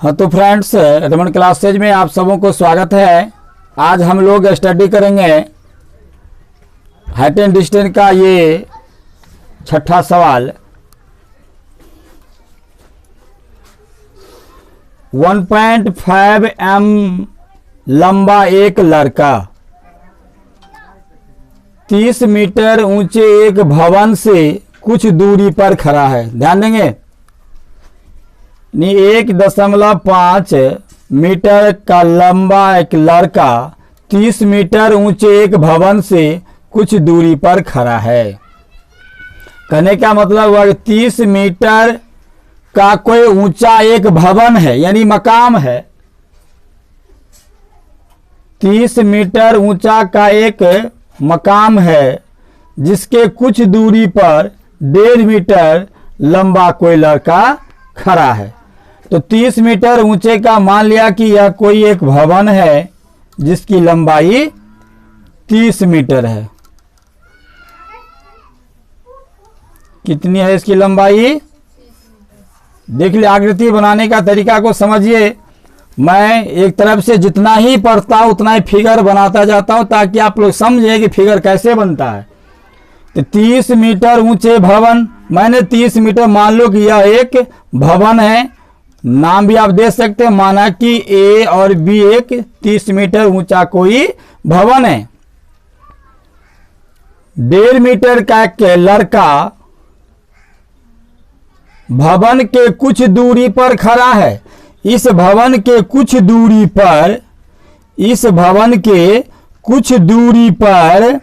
हाँ तो friends, Raman classes में आप सबों को स्वागत है। आज हम लोग स्टडी करेंगे हाइट एंड डिस्टेंस का ये छठा सवाल। 1.5 m लंबा एक लड़का 30 मीटर ऊंचे एक भवन से कुछ दूरी पर खड़ा है। ध्यान देंगे, 1.5 मीटर का लंबा एक लड़का 30 मीटर ऊंचे एक भवन से कुछ दूरी पर खड़ा है। कहने का मतलब हुआ कि 30 मीटर का कोई ऊंचा एक भवन है, यानी मकाम है। 30 मीटर ऊंचा का एक मकाम है जिसके कुछ दूरी पर 1.5 मीटर लंबा कोई लड़का खड़ा है। तो 30 मीटर ऊंचे का मान लिया कि यह कोई एक भवन है जिसकी लंबाई 30 मीटर है। कितनी है इसकी लंबाई? देख लिया, आकृति बनाने का तरीका को समझिए। मैं एक तरफ से जितना ही पढ़ता हूं उतना ही फिगर बनाता जाता हूं ताकि आप लोग समझे कि फिगर कैसे बनता है। तो 30 मीटर ऊंचे भवन, मैंने 30 मीटर मान लो कि यह एक भवन है। नाम भी आप दे सकते हैं, माना कि ए और बी एक 30 मीटर ऊंचा कोई भवन है। 1.5 मीटर का एक लड़का भवन के कुछ दूरी पर खड़ा है। इस भवन के कुछ दूरी पर, इस भवन के कुछ दूरी पर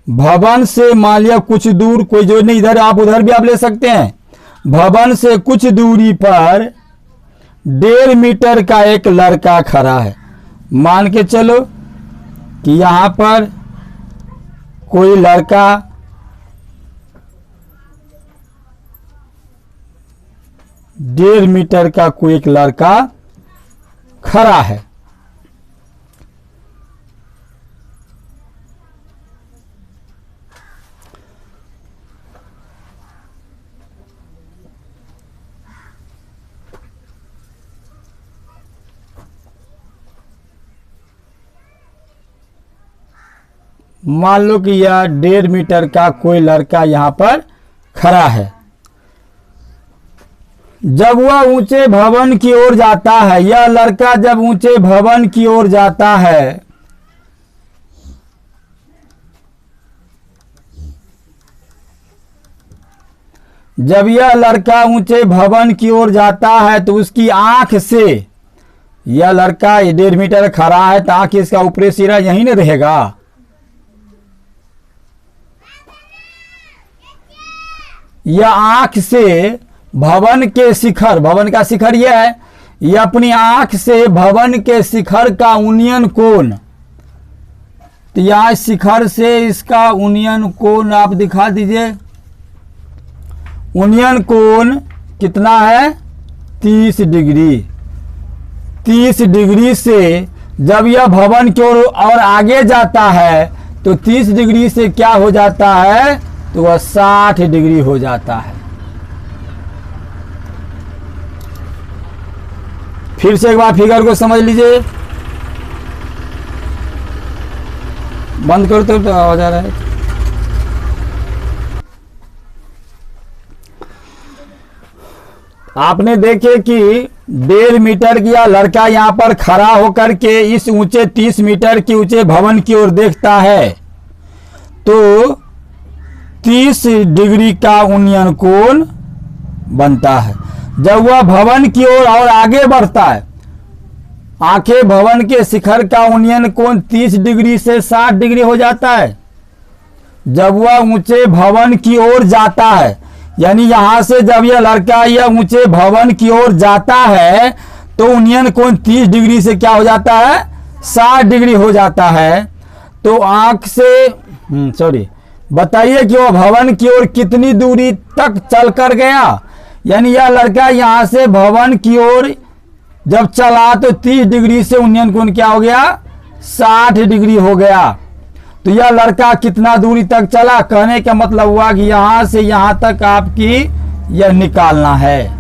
भवन से मान लिया कुछ दूर, कोई जो नहीं, इधर आप उधर भी आप ले सकते हैं। भवन से कुछ दूरी पर 1.5 मीटर का एक लड़का खड़ा है। मान के चलो कि यहां पर कोई लड़का 1.5 मीटर का कोई एक लड़का खड़ा है। मान लो कि यह 1.5 मीटर का कोई लड़का यहां पर खड़ा है। जब वह ऊंचे भवन की ओर जाता है, यह लड़का जब ऊंचे भवन की ओर जाता है जब यह लड़का ऊंचे भवन की ओर जाता है तो उसकी आंख से, यह लड़का 1.5 मीटर खड़ा है तो आंख इसका ऊपरी सिरा यहीं न रहेगा। यह आंख से भवन के शिखर, भवन का शिखर यह है, यह अपनी आंख से भवन के शिखर का उन्नयन कोण, तो यह शिखर से इसका उन्नयन कोण आप दिखा दीजिए। उन्नयन कोण कितना है? 30 डिग्री। 30 डिग्री से जब यह भवन की ओर और आगे जाता है तो 30 डिग्री से क्या हो जाता है? तो वह 60 डिग्री हो जाता है। फिर से एक बार फिगर को समझ लीजिए। बंद करो तो आवाज आ रहा है। आपने देखे कि 1.5 मीटर का लड़का यहां पर खड़ा होकर के इस ऊंचे 30 मीटर के ऊंचे भवन की ओर देखता है तो 30 डिग्री का उन्नयन कोण बनता है। जब वह भवन की ओर और आगे बढ़ता है, आंखें भवन के शिखर का उन्नयन कोण 30 डिग्री से 60 डिग्री हो जाता है। जब वह ऊंचे भवन की ओर जाता है, यानी यहां से जब यह लड़का यह ऊंचे भवन की ओर जाता है तो उन्नयन कोण 30 डिग्री से क्या हो जाता है? 60 डिग्री हो जाता है। तो आंख से बताइए कि वह भवन की ओर कितनी दूरी तक चल कर गया। यानी यह लड़का यहां से भवन की ओर जब चला तो 30 डिग्री से उन्नयन कोण क्या हो गया? 60 डिग्री हो गया। तो यह लड़का कितना दूरी तक चला, कहने का मतलब हुआ कि यहां से यहां तक आपकी यह निकालना है।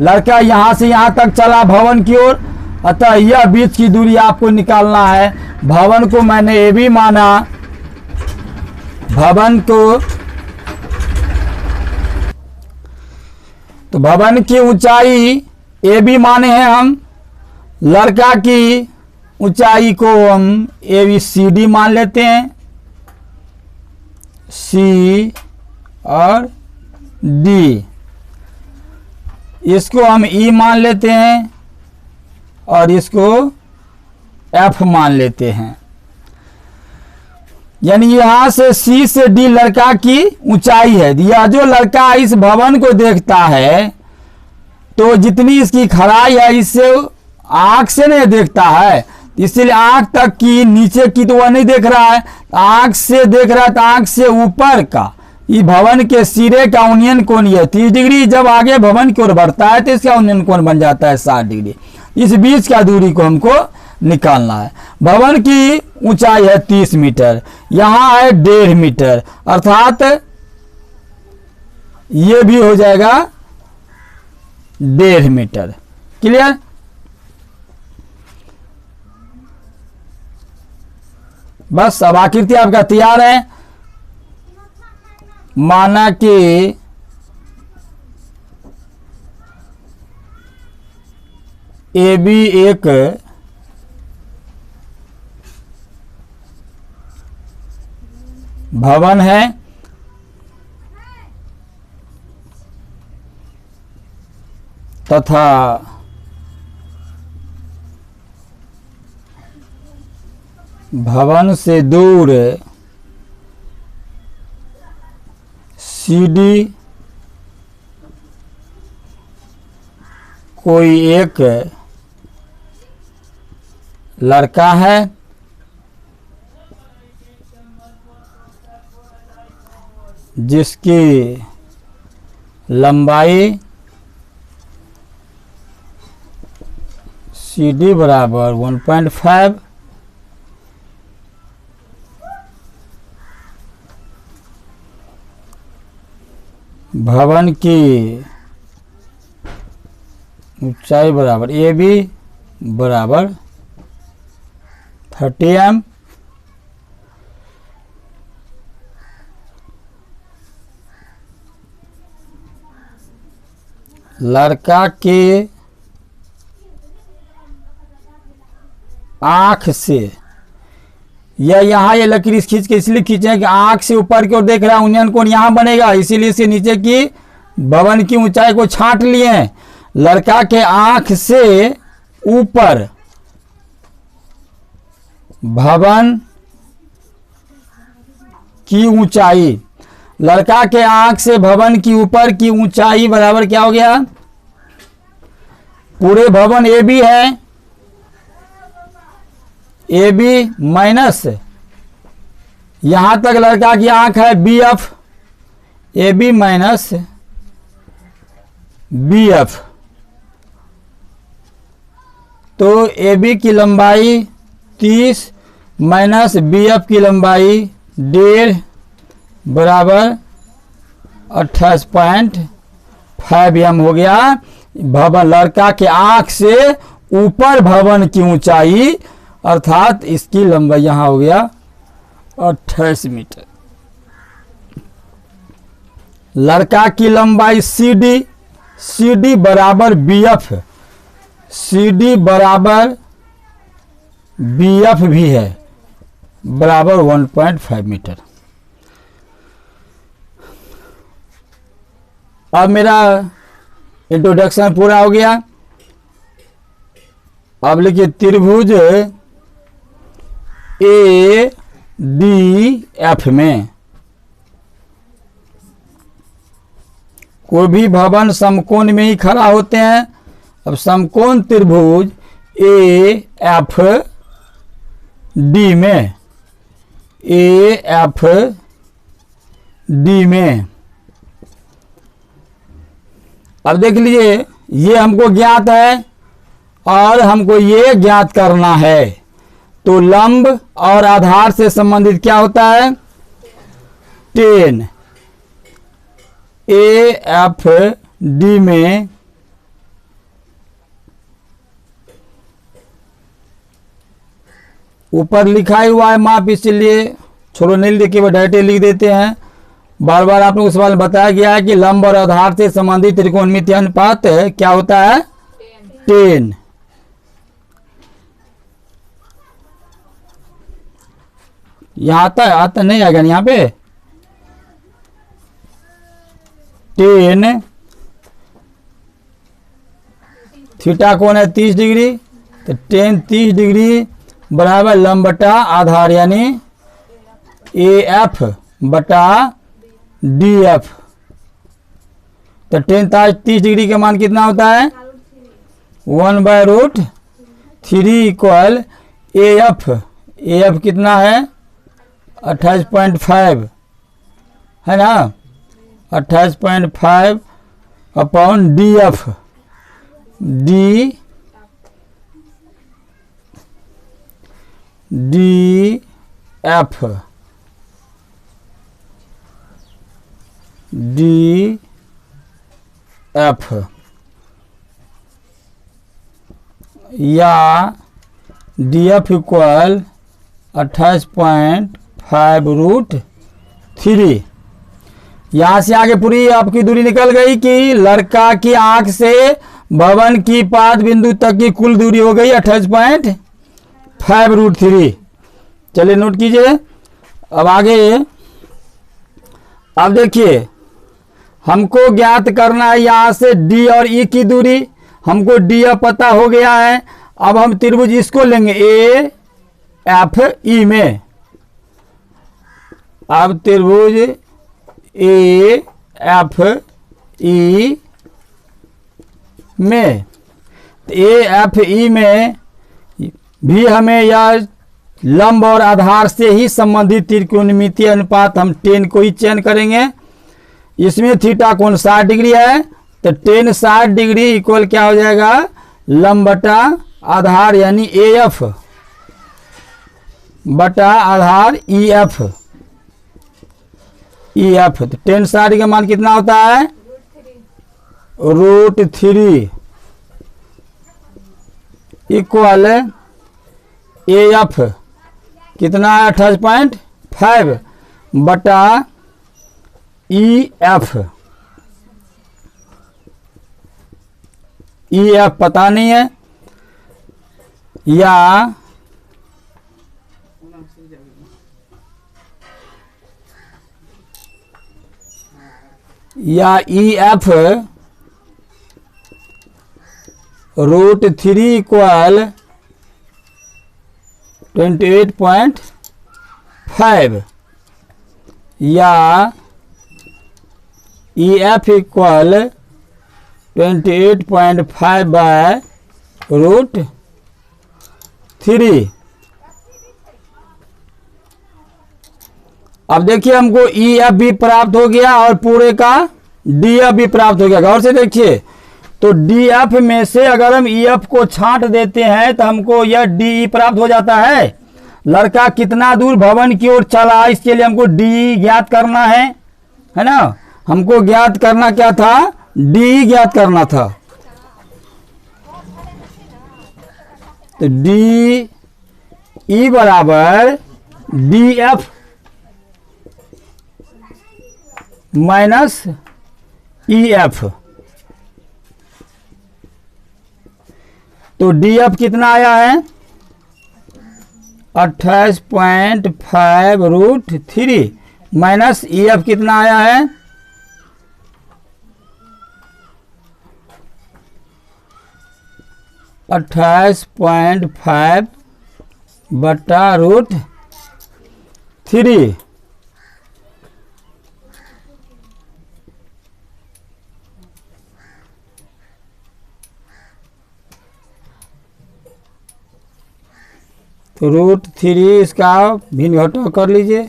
लड़का यहां से यहां तक चला भवन की ओर, अतः यह बीच की दूरी आपको निकालना है। भवन को मैंने ए बी माना, भवन को, तो भवन की ऊंचाई ए बी माने हैं हम, लड़का की ऊंचाई को हम ए बी सी डी मान लेते हैं, सी और डी, इसको हम ई मान लेते हैं और इसको एफ मान लेते हैं। यानी यहां से सी से डी लड़का की ऊंचाई है। यह जो लड़का इस भवन को देखता है तो जितनी इसकी खराई है इससे आंख से नहीं देखता है, इसलिए आंख तक की, नीचे की तो वह नहीं देख रहा है, आंख से देख रहा है। तो आंख से ऊपर का इस भवन के सिरे का उन्नयन कोण यह 30 डिग्री, जब आगे भवन की ओर बढ़ता है तो इसका उन्नयन कोण बन जाता है 60 डिग्री। इस बीच का दूरी को हमको निकालना है। भवन की ऊंचाई है 30 मीटर, यहां है 1.5 मीटर, अर्थात ये भी हो जाएगा 1.5 मीटर। क्लियर? बस अब आकृति आपका तैयार है। माना कि ए बी एक भवन है तथा भवन से दूर सी डी कोई एक लड़का है जिसकी लंबाई सी डी बराबर 1.5, भवन की ऊंचाई बराबर ए बी बराबर 30 m, लड़का के आंख से, या यहाँ ये लकीर खींच के इसलिए खींचे कि आंख से ऊपर की ओर देख रहा है, उन्नयन कोण यहाँ बनेगा, इसीलिए इसके नीचे की भवन की ऊंचाई को छांट लिए हैं। लड़का के आंख से ऊपर भवन की ऊंचाई, लड़का के आंख से भवन की ऊपर की ऊंचाई बराबर क्या हो गया? पूरे भवन ए बी है, ए बी माइनस यहां तक लड़का की आंख है B F, A B minus B F, तो ए बी की लंबाई 30 माइनस बी एफ की लंबाई 1.5 बराबर 28.5 m हो गया। भवन, लड़का के आंख से ऊपर भवन की ऊंचाई अर्थात इसकी लंबाई यहां हो गया 28 मीटर। लड़का की लंबाई सी डी बराबर बी एफ, सी डी बराबर बी एफ भी है, बराबर 1.5 मीटर। अब मेरा इंट्रोडक्शन पूरा हो गया। अब लिखिए त्रिभुज ए डी एफ में कोई भी भवन समकोण में ही खड़ा होते हैं। अब समकोण त्रिभुज ए एफ डी में, ए एफ डी में, अब देख लीजिए ये हमको ज्ञात है और हमको ये ज्ञात करना है। तो लंब और आधार से संबंधित क्या होता है, टेन। ए एफ डी में ऊपर लिखा ही हुआ है माप, इसलिए छोड़ो नहीं लिखे, वो डायरेक्ट लिख देते हैं। बार बार आप लोग उस सवाल बताया गया है कि लंब और आधार से संबंधित त्रिकोणमितीय अनुपात क्या होता है, 10। यहाँ आता नहीं आएगा यहाँ पे 10 थीटा कोण है 30 डिग्री, तो 10 30 डिग्री बराबर लंब बटा आधार यानी ए एफ बटा डी एफ। तो 10 30 डिग्री का मान कितना होता है, 1/√3 इक्वल ए एफ कितना है 28.5 है ना, 28.5 upon D F, D F या डी एफ इक्वल 28.5√3। यहाँ से आगे पूरी आपकी दूरी निकल गई कि लड़का की आंख से भवन की पाद बिंदु तक की कुल दूरी हो गई 28.5√3। चलिए नोट कीजिए। अब आगे, अब देखिए हमको ज्ञात करना है यहाँ से डी और ई की दूरी, हमको डी पता हो गया है। अब हम त्रिभुज इसको लेंगे ए एफ ई में। अब त्रिभुज ए एफ ई में, ए एफ ई में भी हमें यह लंब और आधार से ही संबंधित त्रिकोणमितीय अनुपात हम 10 को ही चयन करेंगे। इसमें थीटा कोण 60 डिग्री है, तो 10 60 डिग्री इक्वल क्या हो जाएगा, लंब बटा आधार यानी ए एफ बटा आधार ई एफ। तो 10 60 का मान कितना होता है, √3 इक्वल ए एफ कितना है 28.5 बटा ई एफ पता नहीं है, या ई एफ √3 इक्वल 28.5 या ई एफ इक्वल 28.5/√3। अब देखिए हमको ई एफ भी प्राप्त हो गया और पूरे का डी एफ भी प्राप्त हो गया। गौर से देखिए, तो डी एफ में से अगर हम ई एफ को छांट देते हैं तो हमको यह डी ई प्राप्त हो जाता है। लड़का कितना दूर भवन की ओर चला, इसके लिए हमको डी ज्ञात करना है ना। हमको ज्ञात करना क्या था, डी ज्ञात करना था। तो डी ई बराबर D F minus E F. तो डी एफ कितना आया है 28.5√3 माइनस ई एफ कितना आया है 28.5/√3। तो √3 इसका भिन्न घटाव कर लीजिए।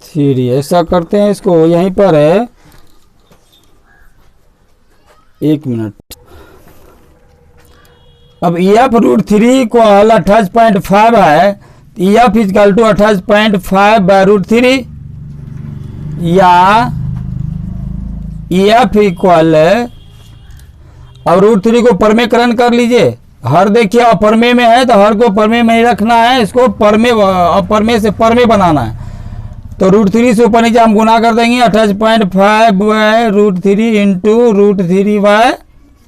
थ्री ऐसा करते हैं, इसको यहीं पर है 1 मिनट। अब EF √3 इक्वल 28.5 है, EF इक्वल टू 28.5 बाय √3, या EF इक्वल, अब √3 को परमेकरण कर लीजिए। हर देखिए अपरमेय में है तो हर को परमेय में ही रखना है, इसको अपरमेय से परमेय बनाना है। तो √3 से ऊपर नीचे हम गुना कर देंगे, 28.5 बाय √3 इंटू √3 बाय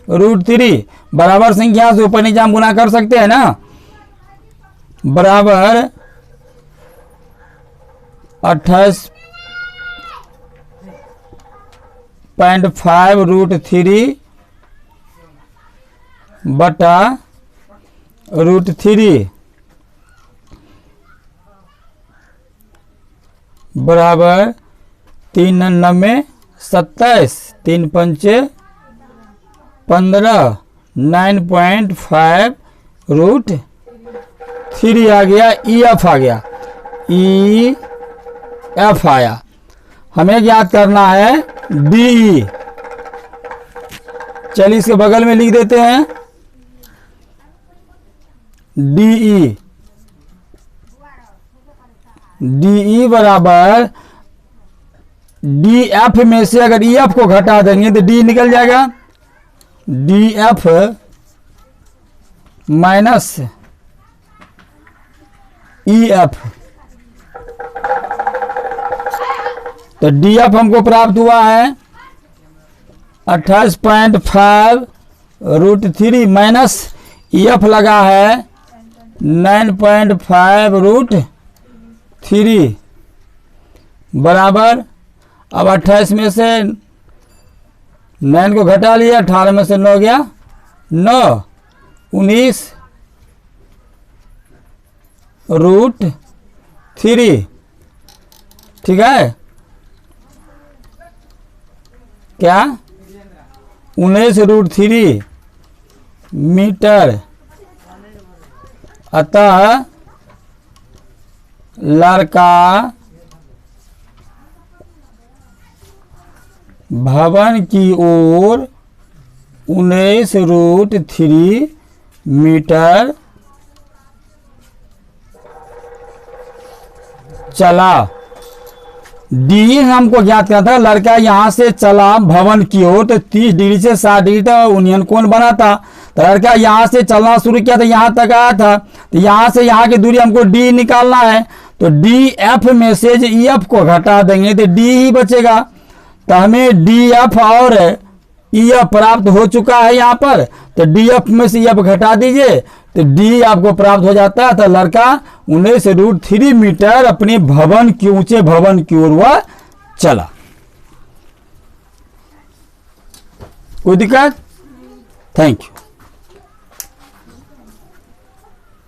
√3 बराबर संख्या से ऊपर नीचे हम गुना कर सकते हैं ना, बराबर 28.5 √3 बटा √3 बराबर 3 9 27, 3 5 15, 9.5 √3 आ गया। EF आ गया, EF आया। हमें याद करना है DE। चलिए इसके बगल में लिख देते हैं DE बराबर DF में से अगर EF को घटा देंगे तो D निकल जाएगा, DF माइनस EF। तो DF हमको प्राप्त हुआ है 28.5 √3 माइनस EF लगा है 9.5 √3 बराबर, अब 28 में से 9 को घटा लिया, 18 में से 9 गया 9, 19 √3। ठीक है, क्या 19 √3 मीटर। अतः लड़का भवन की ओर 19 √3 मीटर चला। डी हमको ज्ञात करना था, लड़का यहां से चला भवन की ओर तो 30 डिग्री से 60 डिग्री तक यूनियन कोण बना था। तो लड़का यहां से चलना शुरू किया था, यहां तक आया था, तो यहां से यहां की दूरी हमको डी निकालना है। तो DF में से EF को घटा देंगे तो D ही बचेगा। तो हमें DF और EF प्राप्त हो चुका है यहाँ पर, तो DF में से EF घटा दीजिए तो D आपको प्राप्त हो जाता है। तो लड़का 19 √3 मीटर अपने भवन की ऊंचे भवन की ओर वह चला। कोई दिक्कत? Thank you.